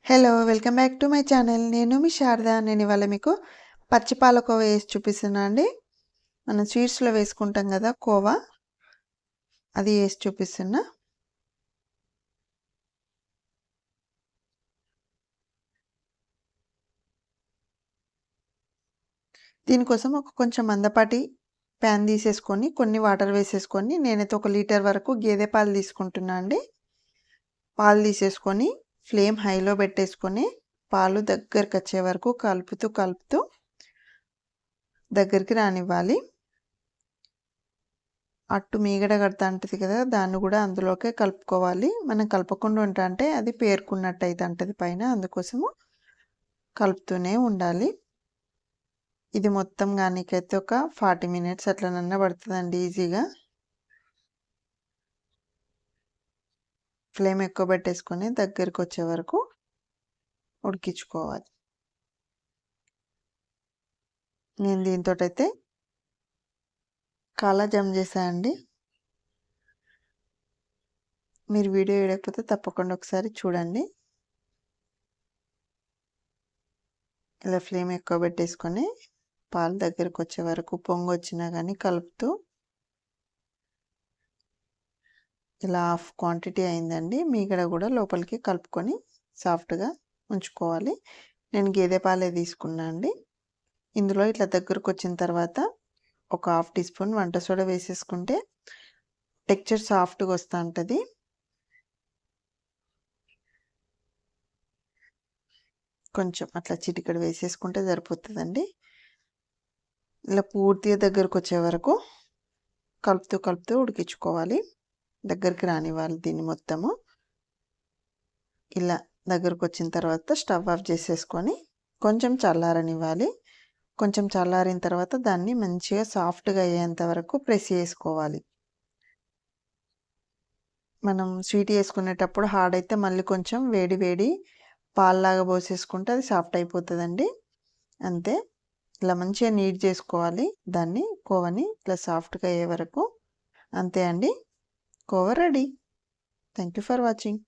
Hello! Welcome back to my channel. నేను మీ శారద. నేను ఇవాళ మీకు పచ్చి పాలకోవ వేసి చూపిస్తున్నా అండి. మనం స్వీట్స్‌లో వేసుకుంటాం కదా కోవా, అది వేసి చూపిస్తున్నా. దీనికోసం కొంచెం మందపాటి ప్యాన్ తీసేసుకొని కొన్ని వాటర్ వేసేసుకొని, నేనైతే 1 లీటర్ వరకు గేదె పాలు తీసుకుంటున్నా అండి. పాలు తీసేసుకొని ఫ్లేమ్ హైలో పెట్టేసుకొని పాలు దగ్గరికి వచ్చే వరకు కలుపుతూ దగ్గరికి రానివ్వాలి. అట్టు మీగడ కడతా అంటది కదా, దాన్ని కూడా అందులోకే కలుపుకోవాలి. మనం కలపకుండా అంటే అది పేరుకున్నట్టు అయితే అంటది పైన, అందుకోసము కలుపుతూనే ఉండాలి. ఇది మొత్తం కానీకైతే ఒక 40 మినిట్స్ అట్లనన్నా పడుతుందండి ఈజీగా. ఫ్లేమ్ ఎక్కువ పెట్టేసుకొని దగ్గరికి వచ్చే వరకు ఉడికించుకోవాలి. నేను దీంతో అయితే కాలాజామ్ చేశాను అండి. మీరు వీడియో చూడకపోతే తప్పకుండా ఒకసారి చూడండి. ఇలా ఫ్లేమ్ ఎక్కువ పెట్టేసుకొని పాలు దగ్గరకు వచ్చే వరకు పొంగు వచ్చినా కానీ కలుపుతూ, ఇలా హాఫ్ క్వాంటిటీ అయిందండి. మీగడ కూడా లోపలికి కలుపుకొని సాఫ్ట్గా ఉంచుకోవాలి. నేను గేదె పాలే తీసుకున్నా అండి. ఇందులో ఇట్లా దగ్గరకు వచ్చిన తర్వాత ఒక హాఫ్ టీ స్పూన్ వంట సోడా వేసేసుకుంటే టెక్చర్ సాఫ్ట్గా వస్తూ ఉంటుంది. కొంచెం అట్లా చిటికెడు వేసేసుకుంటే సరిపోతుందండి. ఇలా పూర్తిగా దగ్గరకు వచ్చే వరకు కలుపుతూ ఉడికించుకోవాలి. దగ్గరికి రానివ్వాలి దీన్ని మొత్తము. ఇలా దగ్గరకు వచ్చిన తర్వాత స్టవ్ ఆఫ్ చేసేసుకొని కొంచెం చల్లారనివ్వాలి. కొంచెం చల్లారిన తర్వాత దాన్ని మంచిగా సాఫ్ట్గా అయ్యేంత వరకు ప్రెస్ చేసుకోవాలి. మనం స్వీట్ చేసుకునేటప్పుడు హార్డ్ అయితే మళ్ళీ కొంచెం వేడి పాల్లాగా పోసేసుకుంటే అది సాఫ్ట్ అయిపోతుందండి. అంతే. ఇలా మంచిగా నీట్ చేసుకోవాలి దాన్ని, కోవని ఇట్లా సాఫ్ట్గా అయ్యే వరకు. అంతే అండి, khoa ready. Thank you for watching.